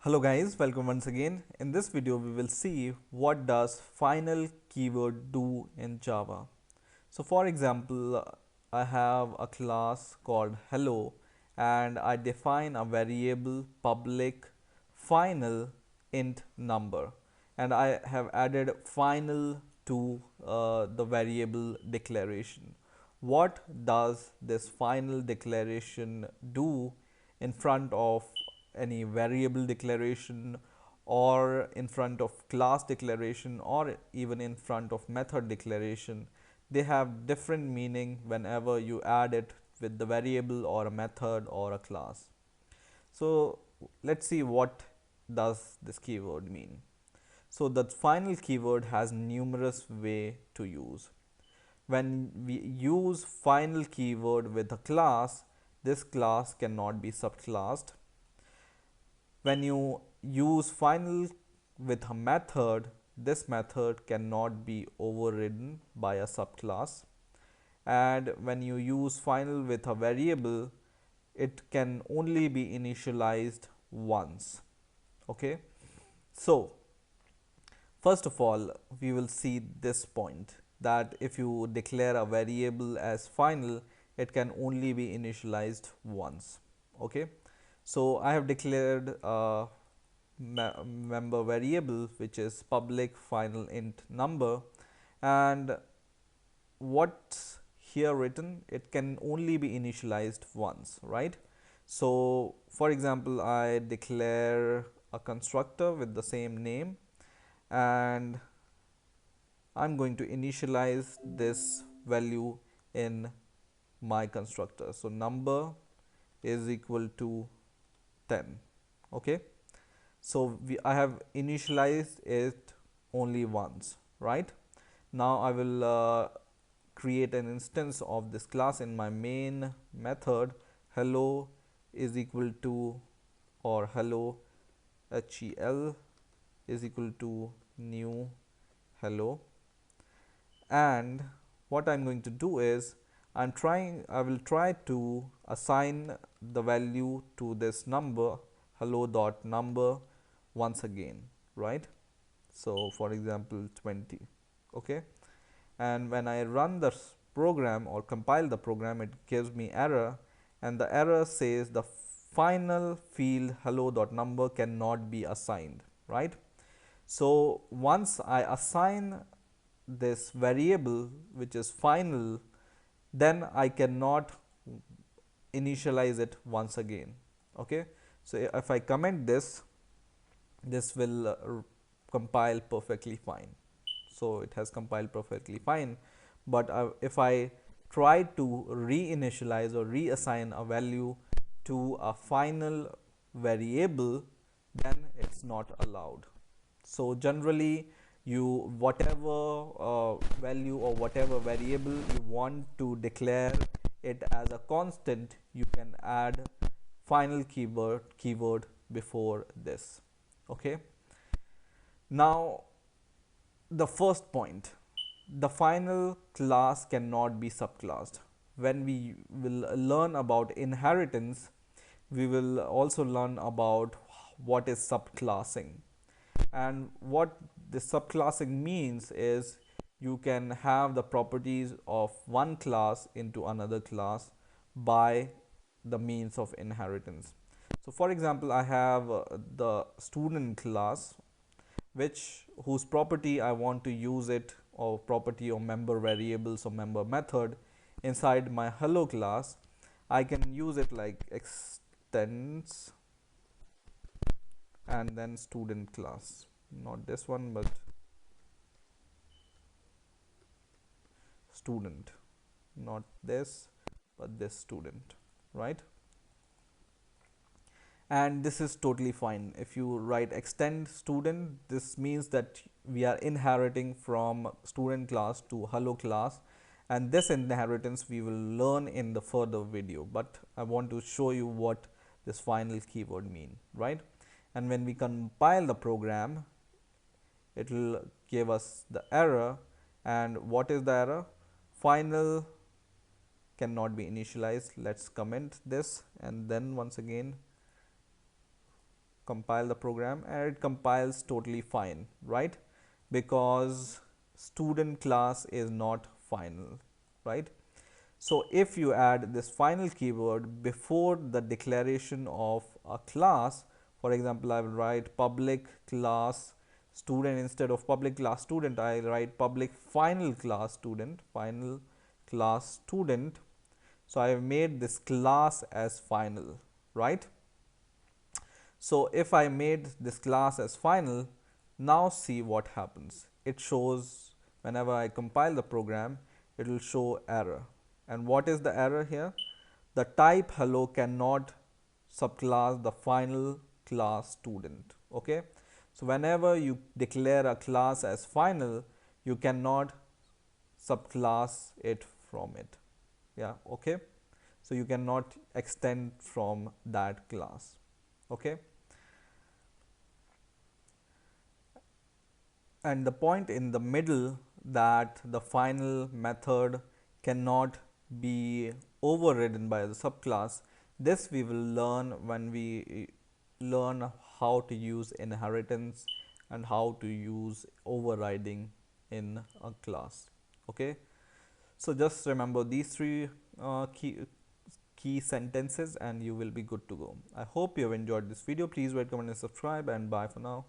Hello guys, welcome once again. In this video we will see what does final keyword do in Java. So for example, I have a class called hello and I define a variable public final int number, and I have added final to the variable declaration. What does this final declaration do in front of any variable declaration, or in front of class declaration, or even in front of method declaration? They have different meaning whenever you add it with the variable or a method or a class. So let's see what does this keyword mean. So the final keyword has numerous way to use. When we use final keyword with a class, this class cannot be subclassed. When you use final with a method, this method cannot be overridden by a subclass. And when you use final with a variable, it can only be initialized once. Okay, so first of all, we will see this point, that if you declare a variable as final, it can only be initialized once. Okay, so I have declared a member variable which is public final int number, and what's here written, it can only be initialized once, right? So for example, I declare a constructor with the same name, and I'm going to initialize this value in my constructor. So number is equal to 10. Okay, so I have initialized it only once, right? Now I will create an instance of this class in my main method. Hello is equal to, or hello hel is equal to new hello. And what I'm going to do is I will try to assign the value to this number, hello dot number, once again, right? So for example 20. Okay, and when I run the program or compile the program, it gives me error, and the error says the final field hello dot number cannot be assigned, right? So once I assign this variable which is final, then I cannot initialize it once again. Okay, so if I comment this, this will compile perfectly fine. So it has compiled perfectly fine, but if I try to reinitialize or reassign a value to a final variable, then it's not allowed. So generally, you whatever value or whatever variable you want to declare it as a constant, you can add final keyword before this. Okay, now the first point, the final class cannot be subclassed. When we will learn about inheritance, we will also learn about what is subclassing. And what this subclassing means is, you can have the properties of one class into another class by the means of inheritance. So for example, I have the student class, which whose property I want to use it, or property or member variables or member method inside my hello class. I can use it like extends and then student class, not this one but student, not this but this student, right? And this is totally fine. If you write extend student, this means that we are inheriting from student class to hello class, and this inheritance we will learn in the further video, but I want to show you what this final keyword mean, right? And when we compile the program, it will give us the error. And what is the error? Final cannot be initialized. Let's comment this and then once again compile the program, and it compiles totally fine, right? Because student class is not final, right? So if you add this final keyword before the declaration of a class, for example, I will write public class student instead of public class student, I write public final class student, final class student. So I have made this class as final, right? So if I made this class as final, now see what happens. It shows whenever I compile the program, it will show error. And what is the error here? The type hello cannot subclass the final class student. Okay. So whenever you declare a class as final, you cannot subclass it from it. Yeah. Okay. So you cannot extend from that class. Okay. And the point in the middle, that the final method cannot be overridden by the subclass, this we will learn when we learn how to use inheritance and how to use overriding in a class. Okay, so just remember these three key sentences and you will be good to go. I hope you have enjoyed this video. Please rate, comment and subscribe, and bye for now.